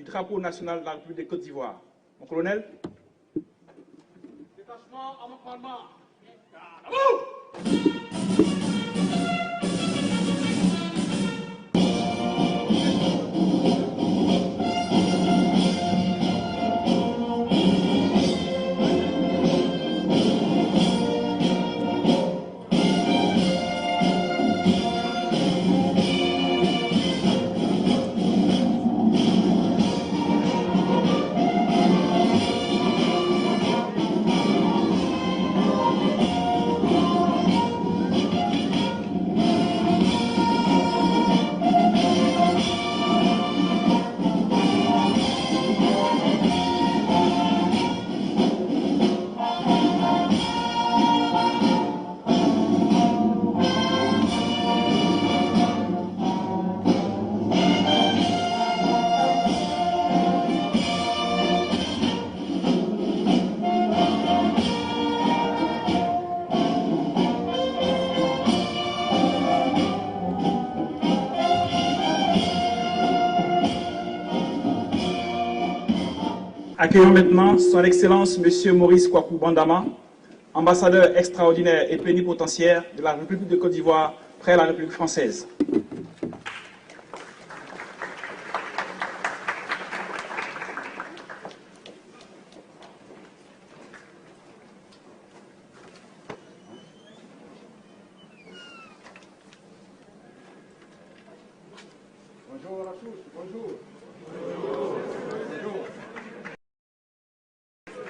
du drapeau national de la République de Côte d'Ivoire. Mon colonel. Détachement à mon commandement. Accueillons maintenant son Excellence M. Maurice Kwaku Bandama, ambassadeur extraordinaire et plénipotentiaire de la République de Côte d'Ivoire près la République française. Bonjour à tous, bonjour.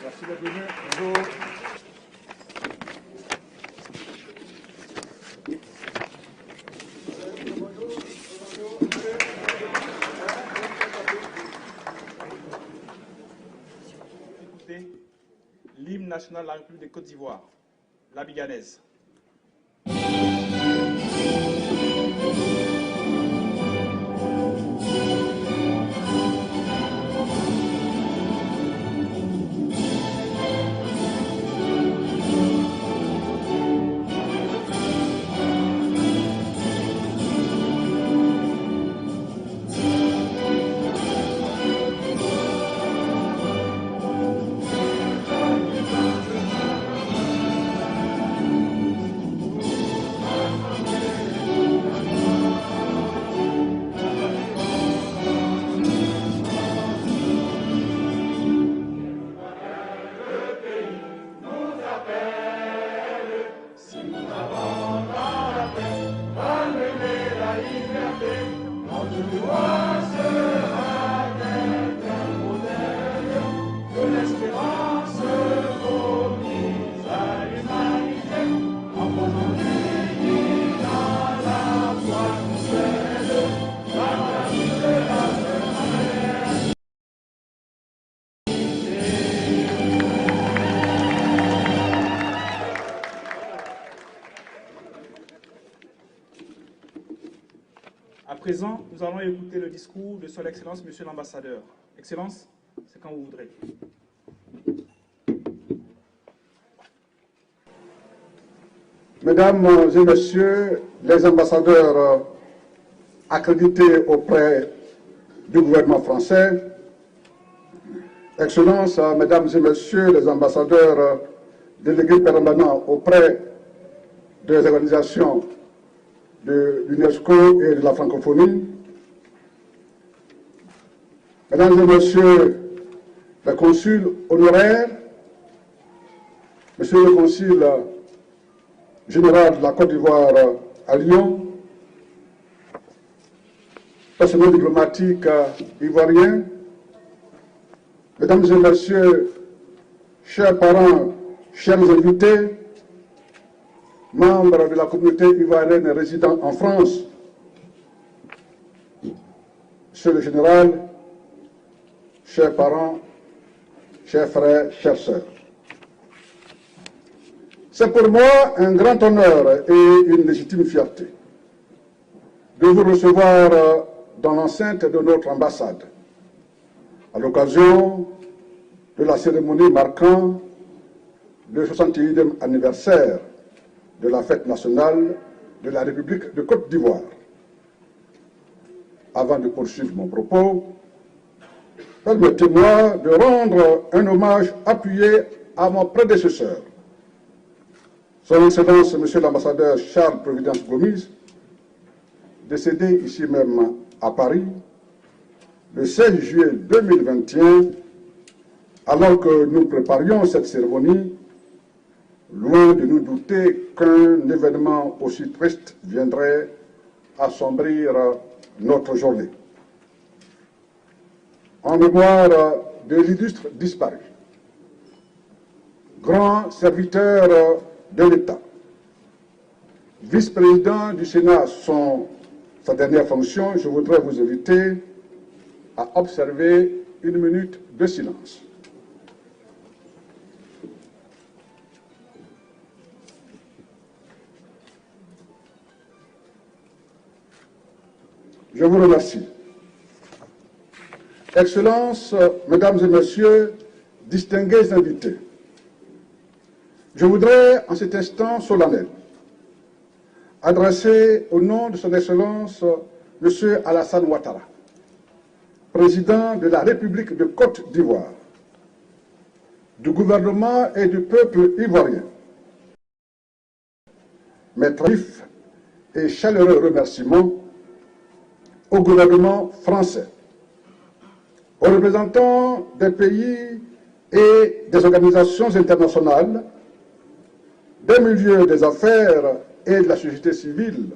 Merci d'être venu. Bonjour. Écoutez l'hymne national de la République de Côte d'Ivoire, la Biganaise. À présent, nous allons écouter le discours de Son Excellence, Monsieur l'Ambassadeur. Excellence, c'est quand vous voudrez. Mesdames et Messieurs les ambassadeurs accrédités auprès du gouvernement français, Excellences, Mesdames et Messieurs les ambassadeurs délégués permanents auprès des organisations de l'UNESCO et de la francophonie, Mesdames et Messieurs les consuls honoraires, Monsieur le consul général de la Côte d'Ivoire à Lyon, personnel diplomatique ivoirien, Mesdames et Messieurs, chers parents, chers invités, membres de la communauté ivoirienne résidant en France, Monsieur le général, chers parents, chers frères, chères sœurs. C'est pour moi un grand honneur et une légitime fierté de vous recevoir dans l'enceinte de notre ambassade à l'occasion de la cérémonie marquant le 61e anniversaire de la fête nationale de la République de Côte d'Ivoire. Avant de poursuivre mon propos, permettez-moi de rendre un hommage appuyé à mon prédécesseur, Son Excellence, Monsieur l'ambassadeur Charles Providence Gomis, décédé ici même à Paris, le 16 juillet 2021, alors que nous préparions cette cérémonie, loin de nous douter qu'un événement aussi triste viendrait assombrir notre journée. En mémoire de l'illustre disparu, grand serviteur de l'État, vice-président du Sénat, sa dernière fonction, je voudrais vous inviter à observer une minute de silence. Je vous remercie. Excellences, Mesdames et Messieurs, distingués invités, je voudrais, en cet instant solennel, adresser au nom de Son Excellence M. Alassane Ouattara, président de la République de Côte d'Ivoire, du gouvernement et du peuple ivoirien, mes très vifs et chaleureux remerciements au gouvernement français, aux représentants des pays et des organisations internationales, des milieux des affaires et de la société civile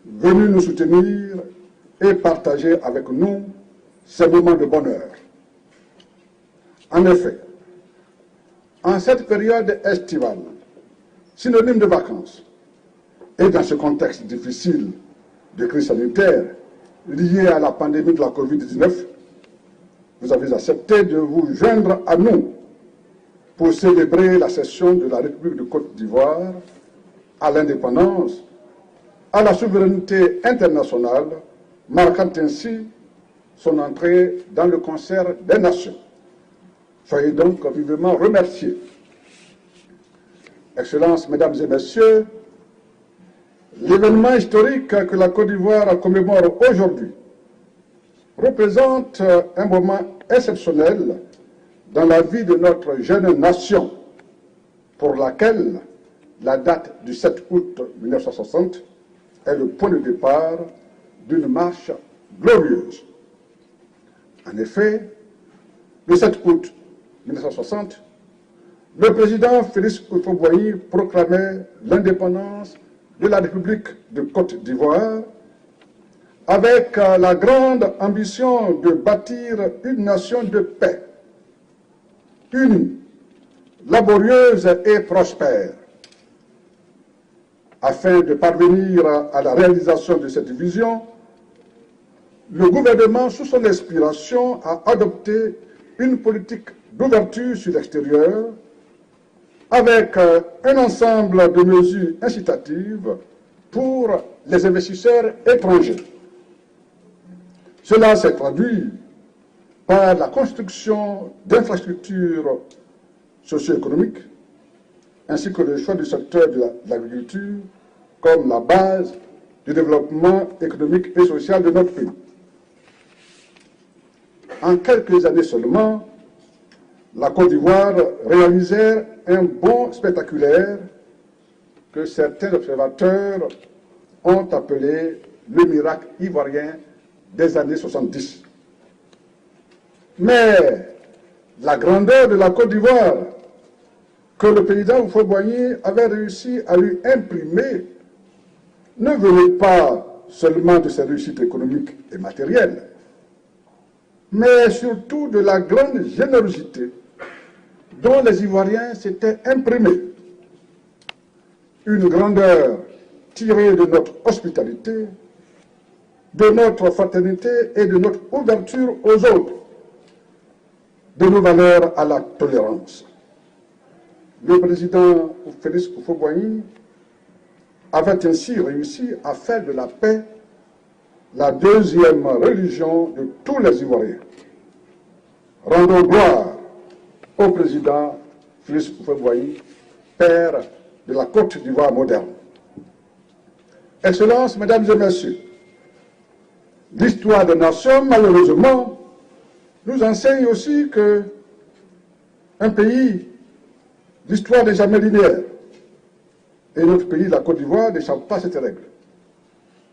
venus nous soutenir et partager avec nous ces moments de bonheur. En effet, en cette période estivale, synonyme de vacances, et dans ce contexte difficile de crise sanitaire lié à la pandémie de la Covid-19, vous avez accepté de vous joindre à nous pour célébrer la cession de la République de Côte d'Ivoire à l'indépendance, à la souveraineté internationale, marquant ainsi son entrée dans le concert des nations. Soyez donc vivement remerciés. Excellences, Mesdames et Messieurs, l'événement historique que la Côte d'Ivoire commémore aujourd'hui représente un moment exceptionnel dans la vie de notre jeune nation, pour laquelle la date du 7 août 1960 est le point de départ d'une marche glorieuse. En effet, le 7 août 1960, le président Félix Houphouët-Boigny proclamait l'indépendance de la République de Côte d'Ivoire avec la grande ambition de bâtir une nation de paix, unie, laborieuse et prospère. Afin de parvenir à la réalisation de cette vision, le gouvernement, sous son inspiration, a adopté une politique d'ouverture sur l'extérieur avec un ensemble de mesures incitatives pour les investisseurs étrangers. Cela s'est traduit par la construction d'infrastructures socio-économiques ainsi que le choix du secteur de l'agriculture comme la base du développement économique et social de notre pays. En quelques années seulement, la Côte d'Ivoire réalisait un bond spectaculaire que certains observateurs ont appelé le miracle ivoirien des années 70. Mais la grandeur de la Côte d'Ivoire que le président Houphouët-Boigny avait réussi à lui imprimer ne venait pas seulement de ses réussites économiques et matérielles, mais surtout de la grande générosité dont les Ivoiriens s'étaient imprimés. Une grandeur tirée de notre hospitalité, de notre fraternité et de notre ouverture aux autres, de nos valeurs à la tolérance. Le président Félix Houphouët-Boigny avait ainsi réussi à faire de la paix la deuxième religion de tous les Ivoiriens. Rendons gloire au président Félix Houphouët-Boigny, père de la Côte d'Ivoire moderne. Excellences, Mesdames et Messieurs, l'histoire des nations, malheureusement, nous enseigne aussi qu'un pays, l'histoire n'est jamais linéaire. Et notre pays, la Côte d'Ivoire, n'échappe pas à cette règle,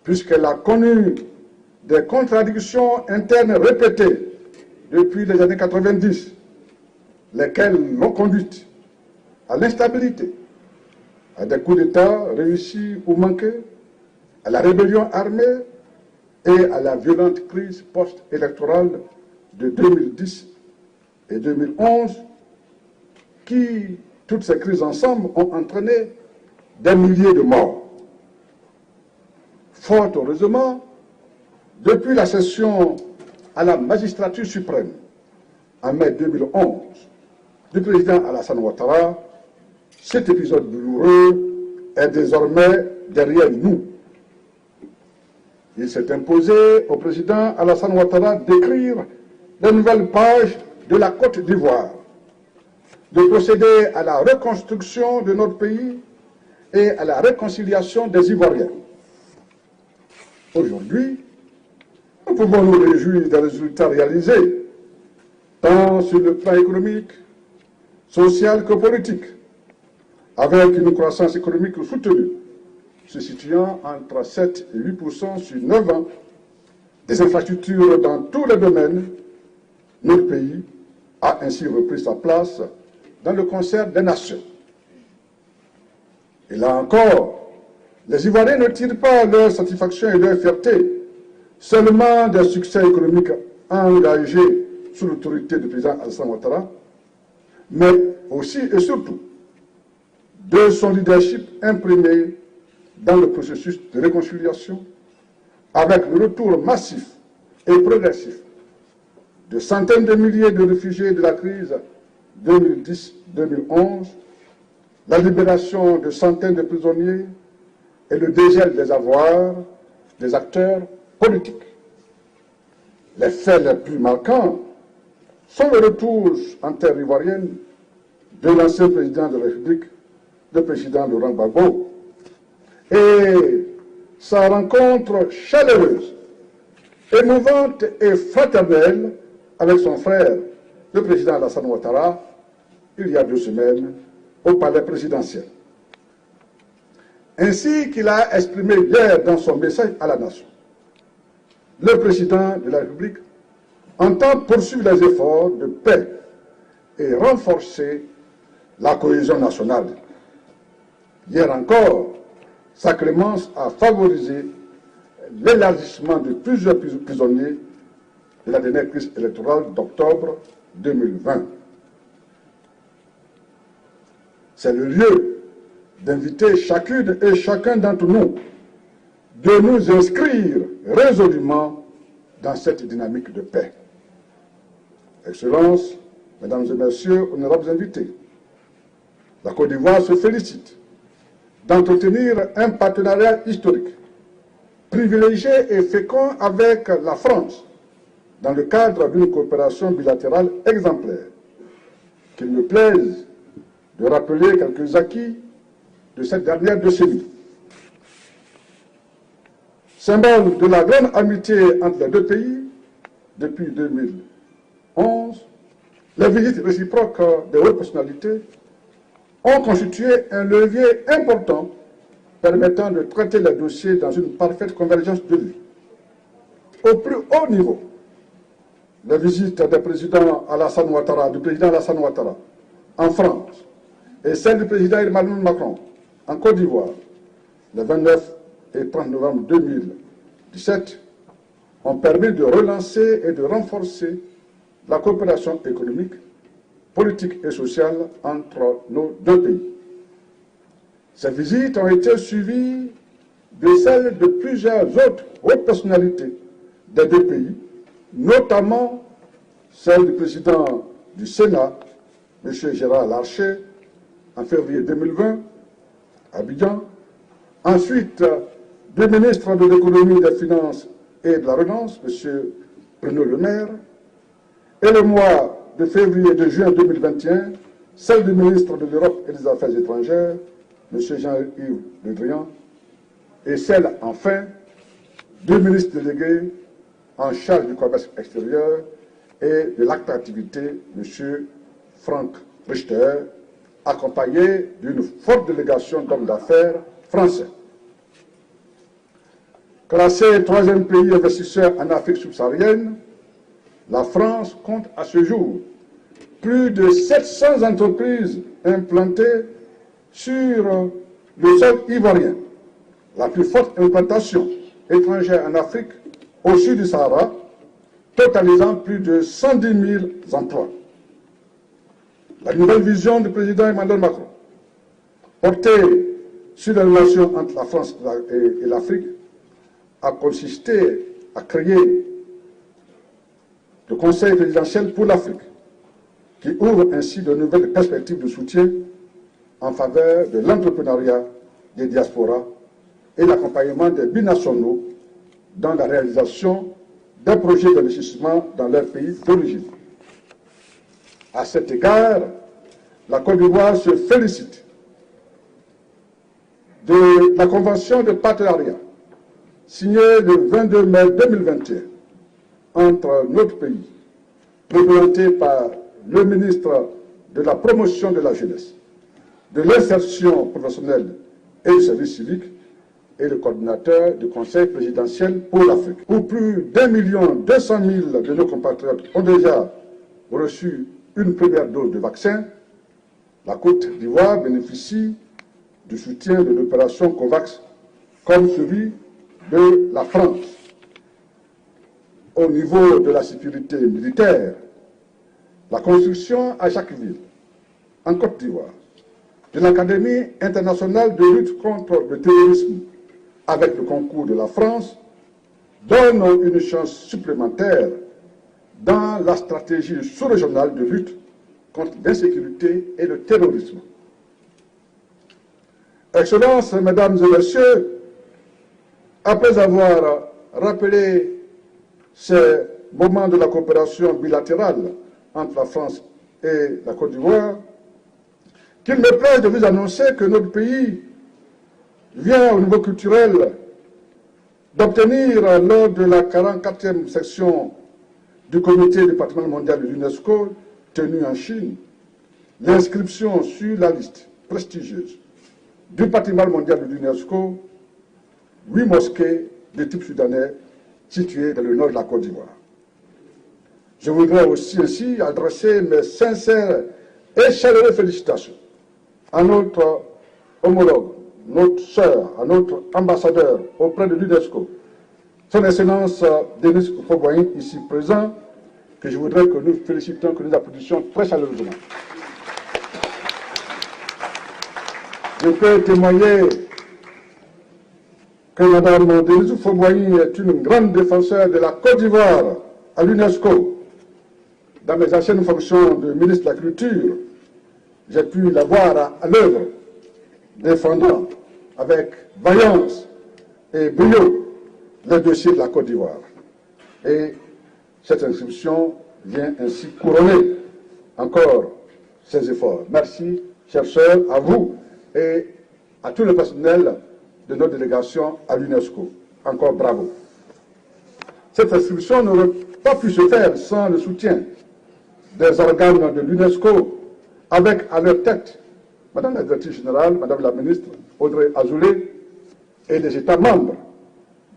puisqu'elle a connu des contradictions internes répétées depuis les années 90, lesquelles l'ont conduite à l'instabilité, à des coups d'État réussis ou manqués, à la rébellion armée et à la violente crise post-électorale de 2010 et 2011, qui, toutes ces crises ensemble, ont entraîné des milliers de morts. Fort heureusement, depuis la session à la magistrature suprême en mai 2011 du président Alassane Ouattara, cet épisode douloureux est désormais derrière nous. Il s'est imposé au président Alassane Ouattara d'écrire de nouvelles pages de la Côte d'Ivoire, de procéder à la reconstruction de notre pays et à la réconciliation des Ivoiriens. Aujourd'hui, nous pouvons nous réjouir des résultats réalisés, tant sur le plan économique, social que politique, avec une croissance économique soutenue, se situant entre 7 et 8% sur 9 ans, des infrastructures dans tous les domaines. Notre pays a ainsi repris sa place dans le concert des nations. Et là encore, les Ivoiriens ne tirent pas leur satisfaction et leur fierté seulement des succès économiques engagés sous l'autorité du président Alassane Ouattara, mais aussi et surtout de son leadership imprimé dans le processus de réconciliation, avec le retour massif et progressif de centaines de milliers de réfugiés de la crise 2010-2011, la libération de centaines de prisonniers et le dégel des avoirs des acteurs politiques. Les faits les plus marquants sont le retour en terre ivoirienne de l'ancien président de la République, le président Laurent Gbagbo, et sa rencontre chaleureuse, émouvante et fraternelle avec son frère, le président Alassane Ouattara, il y a 2 semaines, au palais présidentiel. Ainsi qu'il a exprimé hier dans son message à la nation, le président de la République entend poursuivre les efforts de paix et renforcer la cohésion nationale. Hier encore, sa clémence a favorisé l'élargissement de plusieurs prisonniers de la dernière crise électorale d'octobre 2020. C'est le lieu d'inviter chacune et chacun d'entre nous de nous inscrire résolument dans cette dynamique de paix. Excellences, Mesdames et Messieurs, honorables invités, la Côte d'Ivoire se félicite d'entretenir un partenariat historique, privilégié et fécond avec la France, dans le cadre d'une coopération bilatérale exemplaire. Qu'il me plaise de rappeler quelques acquis de cette dernière décennie. Symbole de la grande amitié entre les 2 pays, depuis 2011, les visites réciproques des hautes personnalités ont constitué un levier important permettant de traiter les dossiers dans une parfaite convergence de vues. Au plus haut niveau, les visites du président Alassane Ouattara en France et celle du président Emmanuel Macron en Côte d'Ivoire, le 29 et 30 novembre 2017, ont permis de relancer et de renforcer la coopération économique, politique et sociale entre nos 2 pays. Ces visites ont été suivies de celles de plusieurs autres hautes personnalités des 2 pays, notamment celle du président du Sénat, M. Gérard Larcher, en février 2020, à Abidjan. Ensuite, 2 ministres de l'économie, des finances et de la relance, M. Bruno Le Maire. Et le mois de février et de juin 2021, celle du ministre de l'Europe et des Affaires étrangères, M. Jean-Yves Le Drian, et celle, enfin, 2 ministres délégués en charge du commerce extérieur et de l'attractivité, M. Frank Richter, accompagné d'une forte délégation d'hommes d'affaires français. Classé troisième pays investisseur en Afrique subsaharienne, la France compte à ce jour plus de 700 entreprises implantées sur le sol ivoirien, la plus forte implantation étrangère en Afrique au sud du Sahara, totalisant plus de 110 000 emplois. La nouvelle vision du président Emmanuel Macron, portée sur les relations entre la France et l'Afrique, a consisté à créer le Conseil présidentiel pour l'Afrique, qui ouvre ainsi de nouvelles perspectives de soutien en faveur de l'entrepreneuriat des diasporas et l'accompagnement des binationaux dans la réalisation des projets d'investissement dans leur pays d'origine. À cet égard, la Côte d'Ivoire se félicite de la convention de partenariat signée le 22 mai 2021 entre notre pays, représenté par le ministre de la Promotion de la Jeunesse, de l'insertion professionnelle et du service civique et le coordinateur du Conseil présidentiel pour l'Afrique, où plus d'1 200 000 de nos compatriotes ont déjà reçu une première dose de vaccin. La Côte d'Ivoire bénéficie du soutien de l'opération COVAX comme celui de la France. Au niveau de la sécurité militaire, la construction à chaque ville, en Côte d'Ivoire, de l'Académie internationale de lutte contre le terrorisme avec le concours de la France donne une chance supplémentaire dans la stratégie sous-régionale de lutte contre l'insécurité et le terrorisme. Excellences, Mesdames et Messieurs, après avoir rappelé ces moments de la coopération bilatérale entre la France et la Côte d'Ivoire, qu'il me plaise de vous annoncer que notre pays vient au niveau culturel d'obtenir lors de la 44e section du comité du patrimoine mondial de l'UNESCO tenue en Chine, l'inscription sur la liste prestigieuse du patrimoine mondial de l'UNESCO 8 mosquées de type soudanais situées dans le nord de la Côte d'Ivoire. Je voudrais aussi ainsi adresser mes sincères et chaleureuses félicitations à notre homologue, notre sœur, à notre ambassadeur auprès de l'UNESCO, Son Excellence Denis Hufobwany, ici présent, que je voudrais que nous félicitions, que nous applaudissions très chaleureusement. Je peux témoigner que Mme Denis Hufobwany est une grande défenseur de la Côte d'Ivoire à l'UNESCO. Dans mes anciennes fonctions de ministre de la Culture, j'ai pu la voir à l'œuvre, défendant avec vaillance et brio les dossiers de la Côte d'Ivoire. Et cette inscription vient ainsi couronner encore ces efforts. Merci, chers sœurs, à vous et à tout le personnel de notre délégation à l'UNESCO. Encore bravo. Cette inscription n'aurait pas pu se faire sans le soutien des organes de l'UNESCO, avec à leur tête Madame la Directrice Générale, Madame la Ministre Audrey Azoulay, et les États membres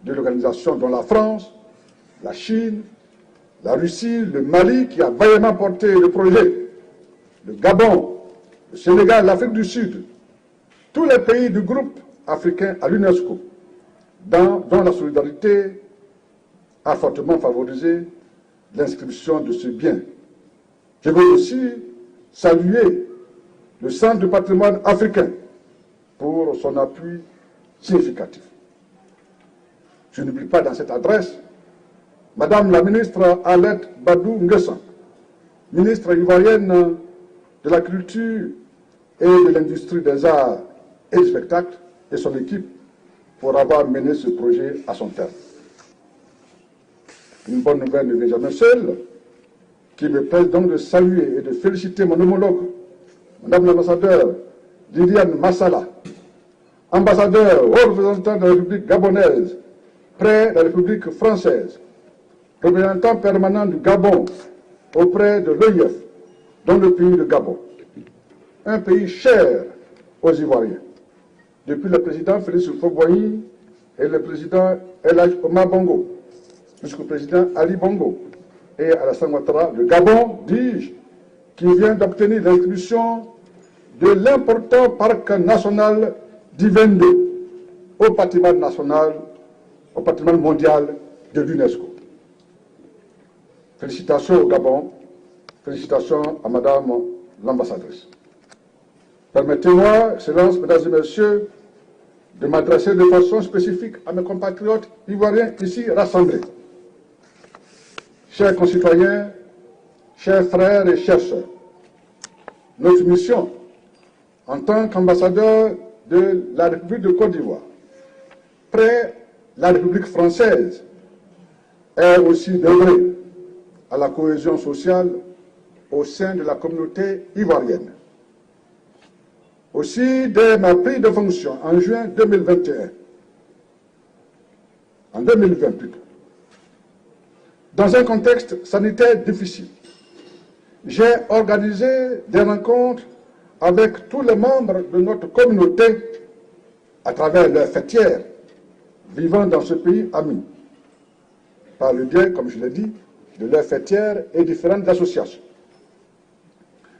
de l'organisation, dont la France, la Chine, la Russie, le Mali, qui a vaillamment porté le projet, le Gabon, le Sénégal, l'Afrique du Sud, tous les pays du groupe africain à l'UNESCO, dont la solidarité a fortement favorisé l'inscription de ce bien. Je veux aussi saluer le Centre du patrimoine africain pour son appui significatif. Je n'oublie pas dans cette adresse Madame la ministre Alette Badou Nguessan, ministre ivoirienne de la Culture et de l'Industrie des Arts et du Spectacle, et son équipe pour avoir mené ce projet à son terme. Une bonne nouvelle ne vient jamais seule, qui me plaise donc de saluer et de féliciter mon homologue, Madame l'ambassadeur Liliane Massala, ambassadeur haut représentant de la République gabonaise près de la République française, représentant permanent du Gabon auprès de l'OIF dans le pays de Gabon, un pays cher aux Ivoiriens, depuis le président Félix Houphouët-Boigny et le président El Hadj Omar Bongo, jusqu'au président Ali Bongo et Alassane Ouattara, le Gabon, dis-je, qui vient d'obtenir l'inscription de l'important parc national d'Ivendo au patrimoine national, au patrimoine mondial de l'UNESCO. Félicitations au Gabon, félicitations à Madame l'ambassadrice. Permettez-moi, Excellences, Mesdames et Messieurs, de m'adresser de façon spécifique à mes compatriotes ivoiriens ici rassemblés. Chers concitoyens, chers frères et chères sœurs, notre mission en tant qu'ambassadeur de la République de Côte d'Ivoire, près la République française, est aussi d'œuvrer à la cohésion sociale au sein de la communauté ivoirienne. Aussi, dès ma prise de fonction en juin 2021, en 2020 plutôt, dans un contexte sanitaire difficile, j'ai organisé des rencontres avec tous les membres de notre communauté à travers leurs fêtières vivant dans ce pays ami, par le biais, comme je l'ai dit, de leurs fêtières et différentes associations.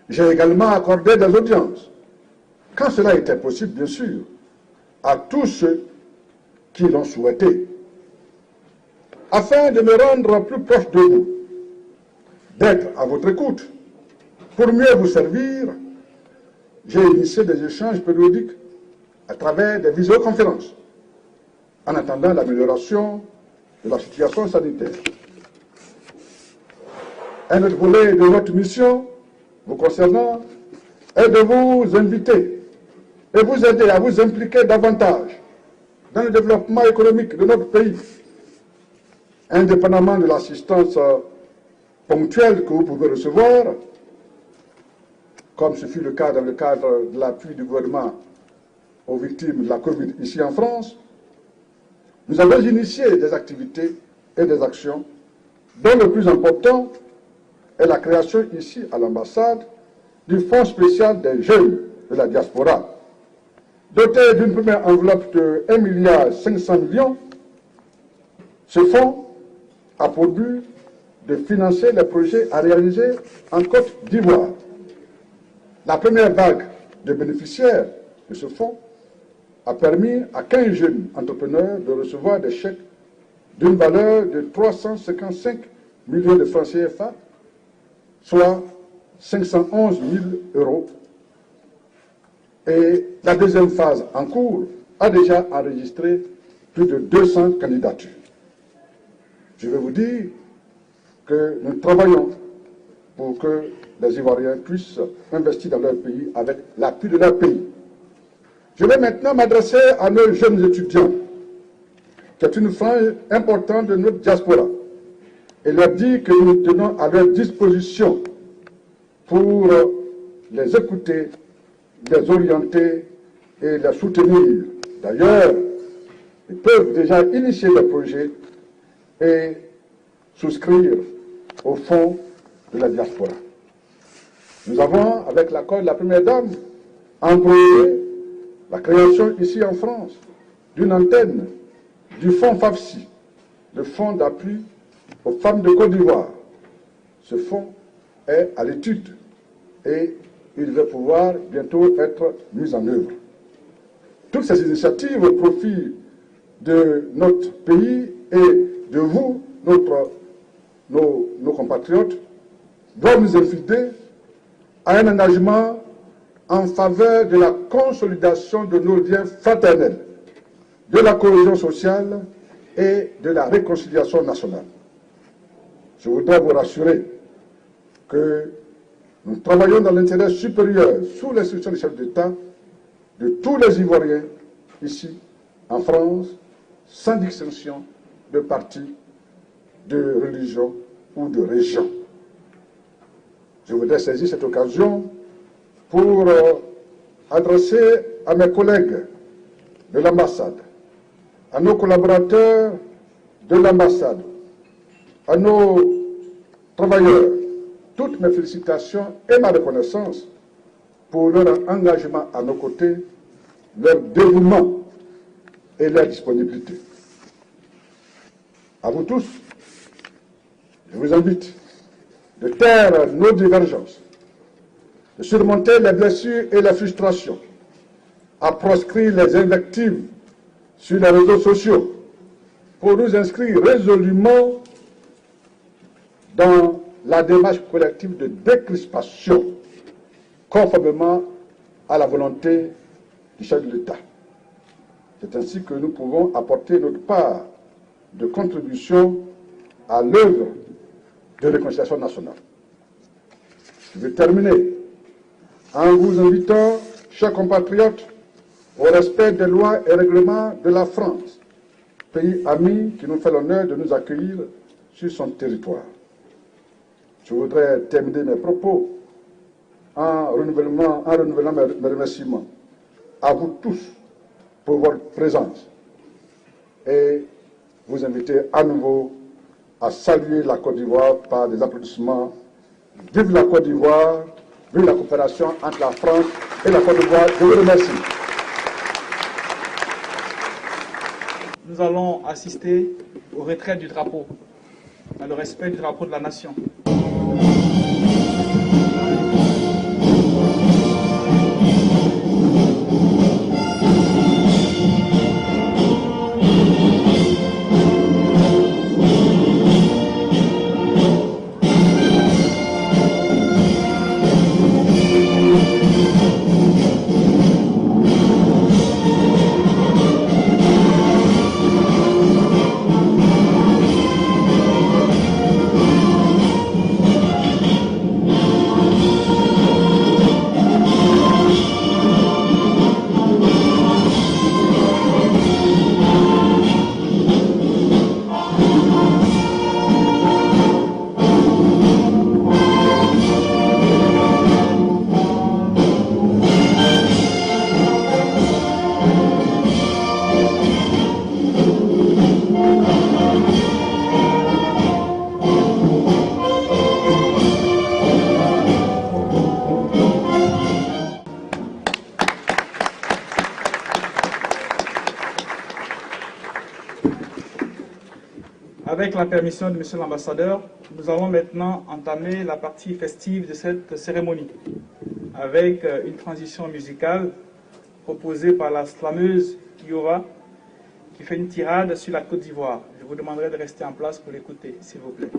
J'ai également accordé des audiences, quand cela était possible, bien sûr, à tous ceux qui l'ont souhaité, afin de me rendre plus proche de vous, d'être à votre écoute. Pour mieux vous servir, j'ai initié des échanges périodiques à travers des visioconférences, en attendant l'amélioration de la situation sanitaire. Un autre volet de notre mission, vous concernant, est de vous inviter et vous aider à vous impliquer davantage dans le développement économique de notre pays, indépendamment de l'assistance ponctuelle que vous pouvez recevoir, comme ce fut le cas dans le cadre de l'appui du gouvernement aux victimes de la Covid ici en France. Nous avons initié des activités et des actions dont le plus important est la création ici à l'ambassade du Fonds spécial des jeunes de la diaspora. Doté d'une première enveloppe de 1,5 milliard, ce fonds a pour but de financer les projets à réaliser en Côte d'Ivoire. La première vague de bénéficiaires de ce fonds a permis à 15 jeunes entrepreneurs de recevoir des chèques d'une valeur de 355 millions de francs CFA, soit 511 000 €. Et la deuxième phase en cours a déjà enregistré plus de 200 candidatures. Je vais vous dire que nous travaillons pour que les Ivoiriens puissent investir dans leur pays avec l'appui de leur pays. Je vais maintenant m'adresser à nos jeunes étudiants, qui est une frange importante de notre diaspora, et leur dire que nous nous tenons à leur disposition pour les écouter, les orienter et les soutenir. D'ailleurs, ils peuvent déjà initier des projets et souscrire au fonds de la diaspora. Nous avons, avec l'accord de la Première Dame, employé la création ici en France d'une antenne du fonds FAFSI, le fonds d'appui aux femmes de Côte d'Ivoire. Ce fonds est à l'étude et il va pouvoir bientôt être mis en œuvre. Toutes ces initiatives au profit de notre pays et de vous, nos compatriotes, doivent nous inciter à un engagement en faveur de la consolidation de nos liens fraternels, de la cohésion sociale et de la réconciliation nationale. Je voudrais vous rassurer que nous travaillons dans l'intérêt supérieur, sous l'instruction du chef d'État, de tous les Ivoiriens, ici, en France, sans distinction de parti, de religion ou de région. Je voudrais saisir cette occasion pour adresser à mes collègues de l'ambassade, à nos collaborateurs de l'ambassade, à nos travailleurs toutes mes félicitations et ma reconnaissance pour leur engagement à nos côtés, leur dévouement et leur disponibilité. À vous tous, je vous invite de taire nos divergences, de surmonter les blessures et les frustrations, à proscrire les invectives sur les réseaux sociaux pour nous inscrire résolument dans la démarche collective de décrispation, conformément à la volonté du chef de l'État. C'est ainsi que nous pouvons apporter notre part de contribution à l'œuvre de réconciliation nationale. Je vais terminer en vous invitant, chers compatriotes, au respect des lois et règlements de la France, pays ami qui nous fait l'honneur de nous accueillir sur son territoire. Je voudrais terminer mes propos en renouvelant mes remerciements à vous tous pour votre présence et vous inviter à nouveau à saluer la Côte d'Ivoire par des applaudissements. Vive la Côte d'Ivoire, vive la coopération entre la France et la Côte d'Ivoire. Je vous remercie. Nous allons assister au retrait du drapeau, dans le respect du drapeau de la nation. Avec la permission de M. l'ambassadeur, nous allons maintenant entamer la partie festive de cette cérémonie, avec une transition musicale proposée par la slameuse Kiora, qui fait une tirade sur la Côte d'Ivoire. Je vous demanderai de rester en place pour l'écouter, s'il vous plaît.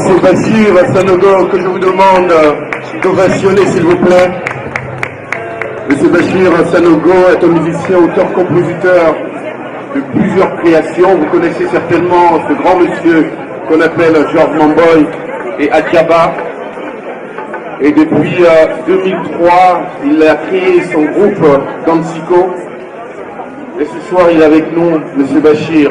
c'est Bachir Sanogo que je vous demande d'ovationner, s'il vous plaît. Monsieur Bachir Sanogo est un musicien, auteur, compositeur de plusieurs créations. Vous connaissez certainement ce grand monsieur qu'on appelle George Mamboy et Adjaba. Et depuis 2003, il a créé son groupe Dansico. Et ce soir, il est avec nous, monsieur Bachir.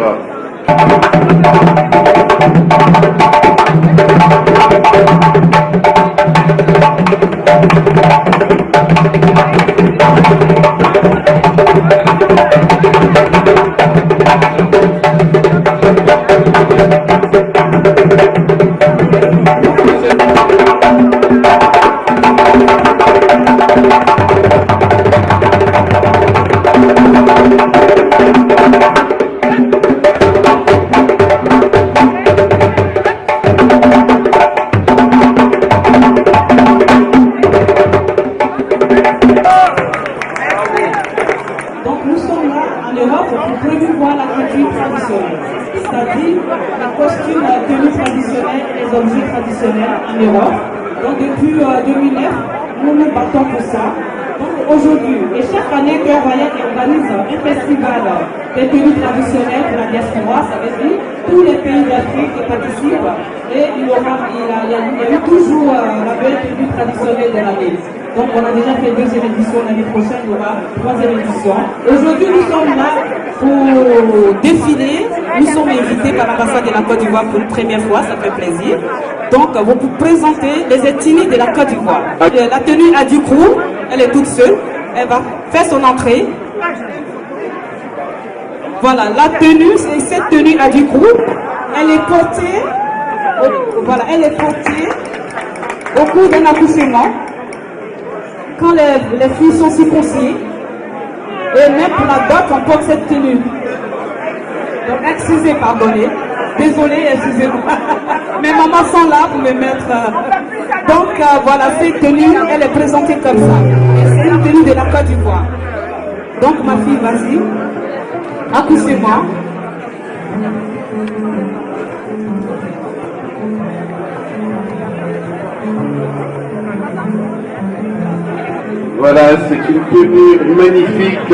C'est-à-dire la costume, la tenue traditionnelle et les objets traditionnels en Europe. Donc depuis 2009, nous nous battons pour ça. Donc aujourd'hui, et chaque année, Cœur Royal organise un festival des tenues traditionnelles pour la diaspora, ça veut dire tous les pays d'Afrique qui participent. Et il y a eu toujours la belle tenue traditionnelle de l'année. Donc on a déjà fait 2e édition, l'année prochaine il y aura 3e édition. Aujourd'hui nous sommes là pour défiler, nous sommes invités par l'ambassade de la Côte d'Ivoire pour une première fois, ça fait plaisir. Donc vous pouvez présenter les ethnies de la Côte d'Ivoire. La tenue Adjoukrou, elle est toute seule, elle va faire son entrée. Voilà, la tenue, c'est cette tenue Adjoukrou, elle est portée, elle est portée au cours d'un accouchement. Quand les filles sont circoncisées, et même pour la dot, on porte cette tenue. Donc, excusez, pardonnez. Désolé, excusez-moi. Mes mamans sont là pour me mettre. Donc, voilà, cette tenue, elle est présentée comme ça. C'est une tenue de la Côte d'Ivoire. Donc, ma fille, vas-y. Accouchez-moi. Voilà, c'est une tenue magnifique,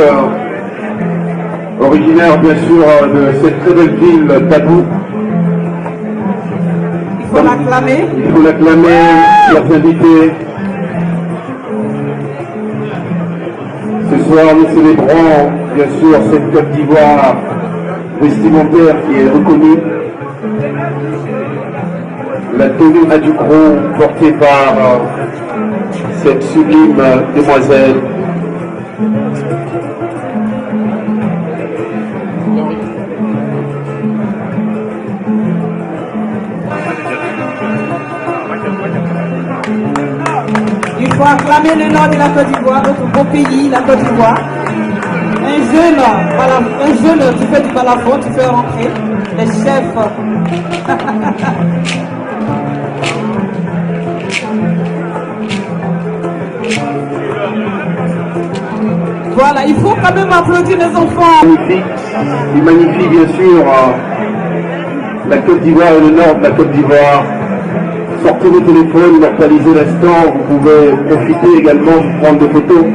originaire bien sûr de cette très belle ville, Tabou. Il faut l'acclamer. Il faut l'acclamer, chers invités. Ce soir, nous célébrons bien sûr cette Côte d'Ivoire vestimentaire qui est reconnue. La tenue Adjoukrou portée par cette sublime demoiselle. Il faut acclamer le nom de la Côte d'Ivoire, notre beau pays, la Côte d'Ivoire. Un jeune qui fait du balafon, tu fais rentrer les chefs. Voilà, il faut quand même applaudir les enfants. Magnifique, il magnifie bien sûr la Côte d'Ivoire et le nord de la Côte d'Ivoire. Sortez vos téléphones, immortalisez l'instant, vous pouvez profiter également de prendre des photos.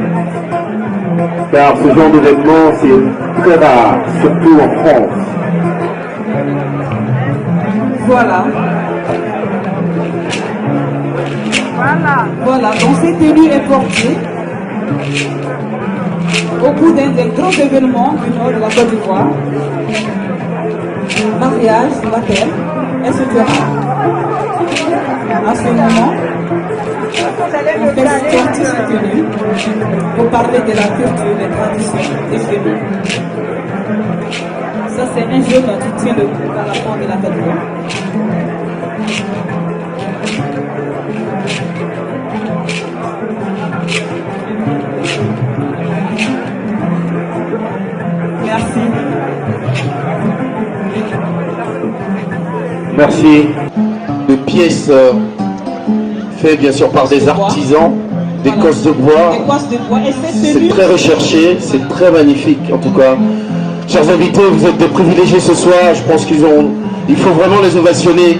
Car ce genre d'événement, c'est très rare, surtout en France. Voilà. Voilà, donc cette tenue est portée au cours d'un des grands événements du nord de la Côte d'Ivoire. Mariage, baptême, etc. À ce moment, on fait sortir cette tenue pour parler de la culture, des traditions des chez nous. Ça, c'est un jeune qui tient le coup à la fin de la Côte d'Ivoire. Merci. Merci. Des pièces faites bien sûr par des artisans, des cosses de bois. C'est très recherché, c'est très magnifique en tout cas. Chers invités, vous êtes des privilégiés ce soir. Je pense il faut vraiment les ovationner.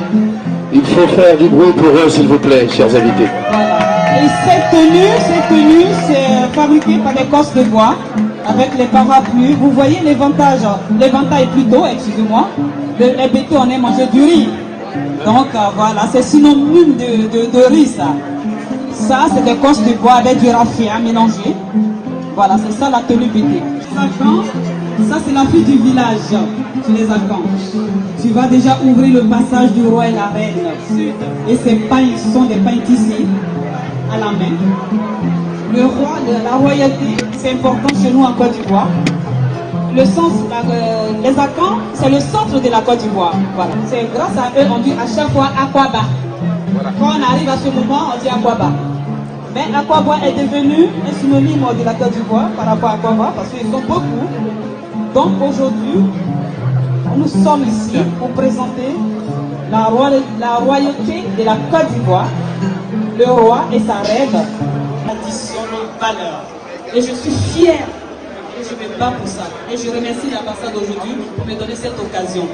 Il faut faire du bruit pour eux, s'il vous plaît, chers invités. Voilà. Et cette tenue, c'est fabriqué par les Corses de bois, avec les parapluies. Vous voyez l'éventail plutôt, excusez-moi. Les bétons, on est mangé du riz. Donc voilà, c'est synonyme de riz, ça. Ça, c'est des Corses de bois avec du raffia mélangé. Voilà, c'est ça la tenue BT. Les Akans, ça c'est la fille du village, tu les Akans. Tu vas déjà ouvrir le passage du roi et la reine. Et ces pains sont des pains tissés à la main. Le roi, la royauté, c'est important chez nous en Côte d'Ivoire. Le sens, les Akans, c'est le centre de la Côte d'Ivoire. Voilà. C'est grâce à eux, on dit à chaque fois Akwaba. Quand on arrive à ce moment, on dit Akwaba. Mais Akwaba est devenu un synonyme de la Côte d'Ivoire par rapport à Akwaba, parce qu'ils sont beaucoup. Donc aujourd'hui, nous sommes ici pour présenter la royauté de la Côte d'Ivoire, le roi et sa reine, additionnent valeur. Et je suis fière et je me bats pour ça. Et je remercie l'ambassade aujourd'hui pour me donner cette occasion.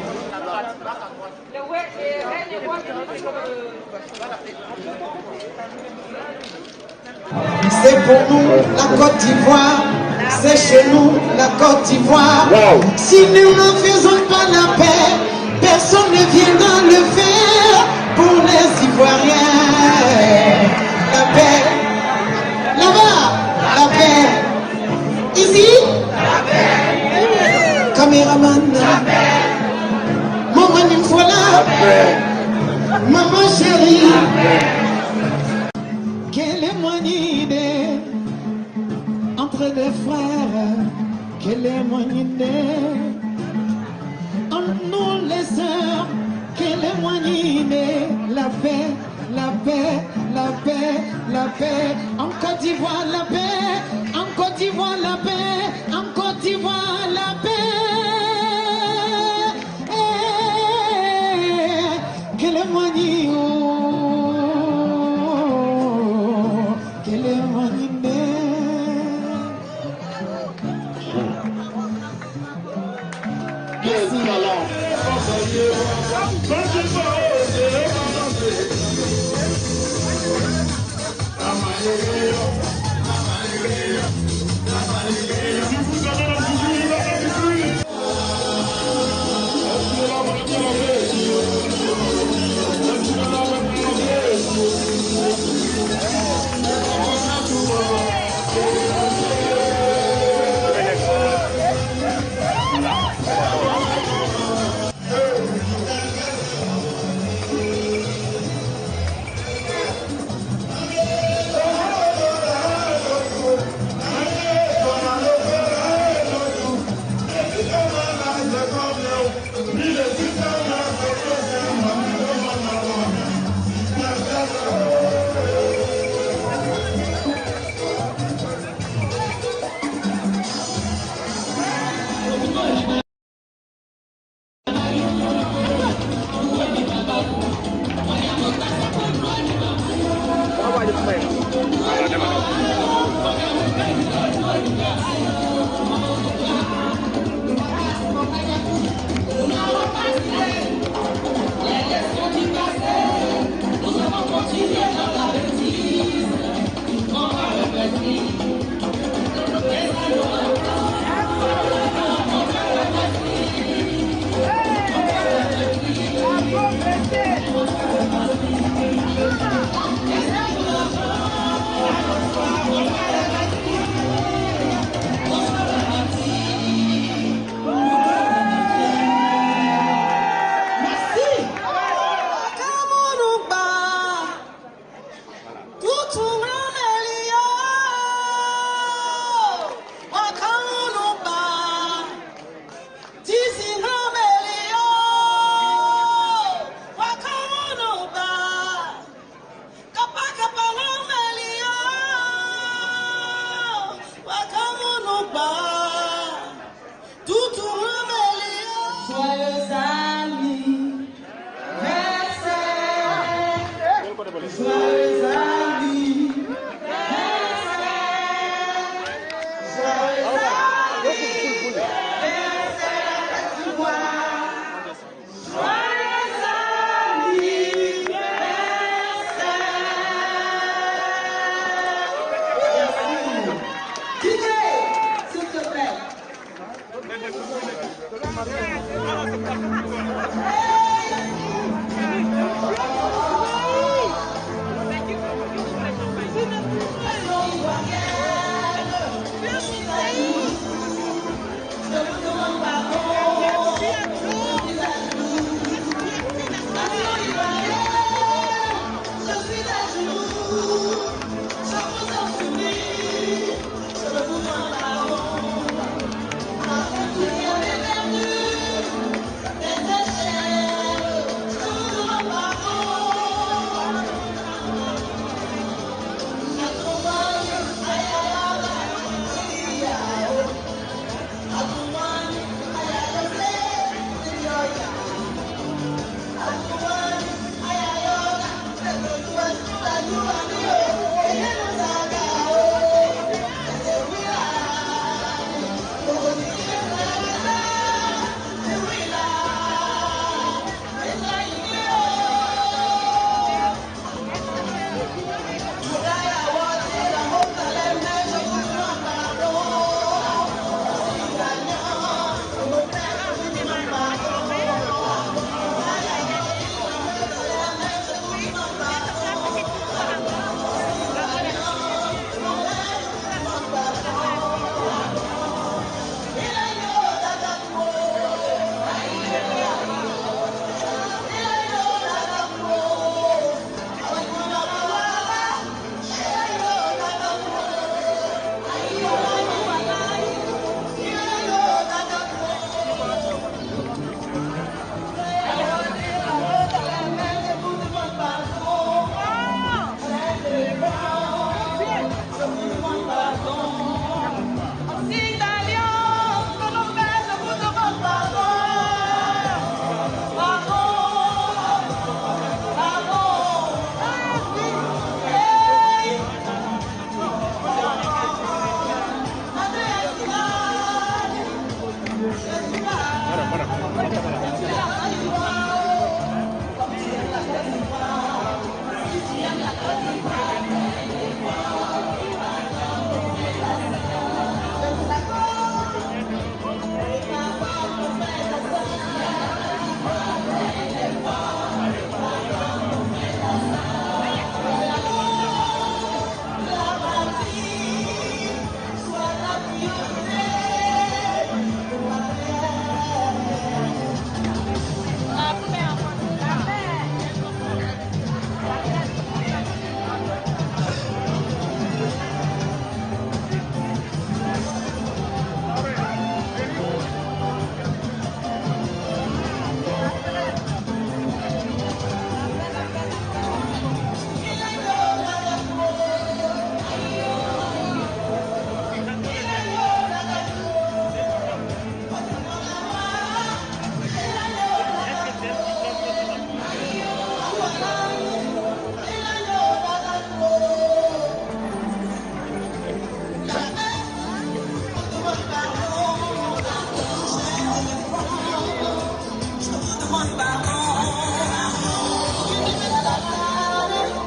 C'est pour nous la Côte d'Ivoire, c'est chez nous la Côte d'Ivoire. Wow. Si nous ne faisons pas la paix, personne ne viendra le faire pour les Ivoiriens. La paix, là-bas, la paix. Ici, la paix. Caméraman, la paix. Maman Nimfola, la paix. Maman chérie, la paix. Quelle est mon idée entre des frères? Quelle est mon idée entre nous les sœurs? Quelle est mon idée? La paix, la paix, la paix, la paix. En Côte d'Ivoire, la paix. En Côte d'Ivoire, la paix. En Côte d'Ivoire, la paix. Quelle est mon idée? Quelle est mon idée? Merci.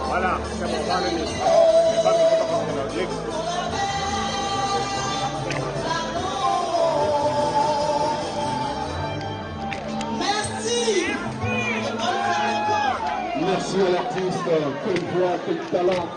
Voilà, c'est bon, on va venir. Les femmes ne sont pas considérées. Merci à l'artiste, quelle voix, quel talent.